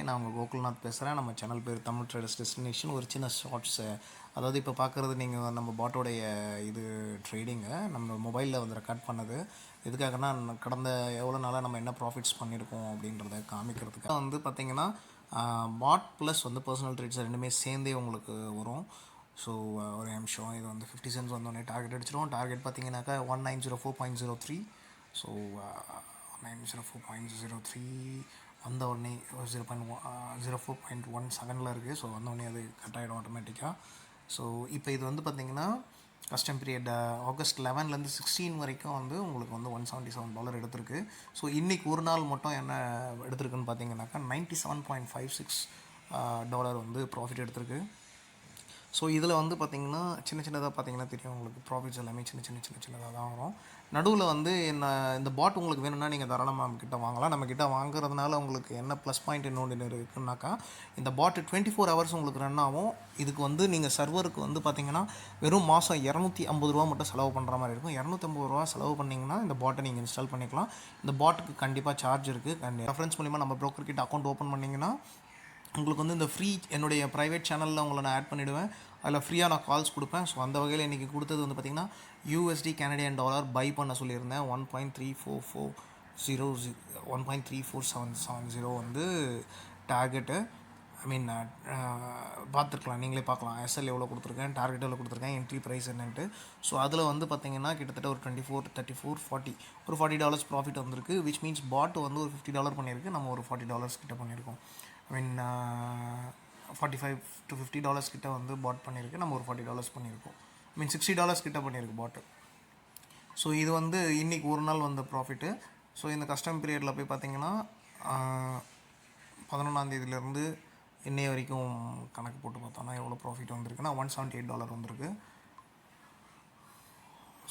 நான் உங்கள் கோகுல்நாத் பேசுகிறேன். நம்ம சேனல் பேர் தமிழ் ட்ரேடர்ஸ் டெஸ்டினேஷன். ஒரு சின்ன ஷார்ட்ஸு, அதாவது இப்போ பார்க்குறது நீங்கள் நம்ம பாட்டோடைய இது ட்ரேடிங்கை நம்ம மொபைலில் வந்து ரெக்கார்ட் பண்ணது எதுக்காகனா, கடந்த எவ்வளோ நாளாக நம்ம என்ன ப்ராஃபிட்ஸ் பண்ணியிருக்கோம் அப்படின்றத காமிக்கிறதுக்கு வந்து பார்த்திங்கன்னா பாட் ப்ளஸ் வந்து பர்சனல் ட்ரேட்ஸ் ரெண்டுமே சேர்ந்தே உங்களுக்கு வரும். ஸோ ஒரு நிமிஷம், இது வந்து 50 சென்ட்ஸ் வந்தோடனே டார்கெட் அடிச்சிடும். டார்கெட் பார்த்தீங்கன்னாக்கா 1904.03. ஸோ 1904.03 வந்த உடனே 0.04.17 இருக்குது. ஸோ வந்த உடனே அது கட் ஆகிடும் ஆட்டோமேட்டிக்காக. ஸோ இப்போ இது வந்து பார்த்திங்கன்னா கஸ்டம் பீரியட் ஆகஸ்ட் 11லேருந்து 16 வரைக்கும் வந்து உங்களுக்கு வந்து $177 எடுத்திருக்கு. ஸோ இன்றைக்கி ஒரு நாள் மட்டும் என்ன எடுத்திருக்குன்னு பார்த்தீங்கன்னாக்கா $97.56 வந்து ப்ராஃபிட் எடுத்திருக்கு. ஸோ இதில் வந்து பார்த்திங்கன்னா சின்னதாக பார்த்திங்கன்னா தெரியும் உங்களுக்கு, ப்ராஃபிட்ஸ் எல்லாமே சின்னதாக தான் வரும். நடுவில் வந்து இந்த பாட் உங்களுக்கு வேணும்னா நீங்கள் தாராளமாக நம்மக்கிட்ட வாங்கலாம். நம்மக்கிட்ட வாங்குறதுனால உங்களுக்கு என்ன ப்ளஸ் பாயிண்ட் இன்னொன்று இருக்குன்னாக்கா, இந்த பாட்டு 24 ஹவர்ஸ் உங்களுக்கு ரன் ஆகும். இதுக்கு வந்து நீங்கள் சர்வருக்கு வந்து பார்த்திங்கன்னா வெறும் மாதம் $250 மட்டும் செலவு பண்ணுற மாதிரி இருக்கும். $250 செலவு பண்ணிங்கன்னா இந்த பாட்டை நீங்கள் இன்ஸ்டால் பண்ணிக்கலாம். இந்த பாட்டுக்கு கண்டிப்பாக சார்ஜ் இருக்குது. ரெஃபரன்ஸ் மூலிமா நம்ம ப்ரோக்கர் கிட்ட அக்கௌண்ட் ஓப்பன் பண்ணிங்கன்னா உங்களுக்கு வந்து இந்த ஃப்ரீ என்னுடைய ப்ரைவேட் சேனலில் உங்களை நான் ஆட் பண்ணிவிடுவேன். அதில் ஃப்ரீயாக நான் கால்ஸ் கொடுப்பேன். ஸோ அந்த வகையில் இன்றைக்கி கொடுத்தது வந்து பார்த்திங்கன்னா USD கனடியன் டாலர் பை பண்ண சொல்லியிருந்தேன். 1.3470 வந்து டார்கெட்டு. பார்த்துருக்கலாம், நீங்களே பார்க்கலாம். SL எவ்வளோ கொடுத்துருக்கேன், டார்கெட் எவ்வளோ கொடுத்துருக்கேன், என்ட்ரி ப்ரைஸ் என்னன்ட்டு. ஸோ அதில் வந்து பார்த்திங்கன்னா கிட்டத்தட்ட ஒரு 24, 34, 40 ஒரு $40 ப்ராஃபிட் வந்திருக்கு. விச் மீன்ஸ் பாட் வந்து ஒரு $50 பண்ணியிருக்கு. நம்ம ஒரு $40 கிட்ட பண்ணியிருக்கோம். 45 to $50 கிட்ட வந்து பாட் பண்ணியிருக்கு. நம்ம ஒரு $40 பண்ணியிருக்கோம். $60 கிட்ட பண்ணியிருக்கு பாட்டு. ஸோ இது வந்து இன்றைக்கி ஒரு நாள் வந்த ப்ராஃபிட்டு. ஸோ இந்த கஸ்டம் பீரியடில் போய் பார்த்திங்கன்னா 11ஆந்தேதியிலேருந்து இன்னைய வரைக்கும் கணக்கு போட்டு பார்த்தோன்னா எவ்வளோ ப்ராஃபிட் வந்திருக்குன்னா $178 வந்திருக்கு.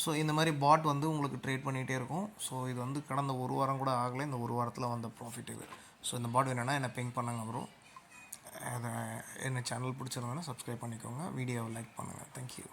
ஸோ இந்த மாதிரி பாட் வந்து உங்களுக்கு ட்ரேட் பண்ணிகிட்டே இருக்கும். ஸோ இது வந்து கடந்த ஒரு வாரம் கூட ஆகலை, இந்த ஒரு வாரத்தில் வந்த ப்ராஃபிட் இது. ஸோ இந்த பாட் வேணும்னா என்னை பிங் பண்ணுங்க ப்ரோ. அதை என்ன சேனல் பிடிச்சிருந்தோன்னா சப்ஸ்கிரைப் பண்ணிக்கோங்க, வீடியோவை லைக் பண்ணுங்கள். தேங்க்யூ.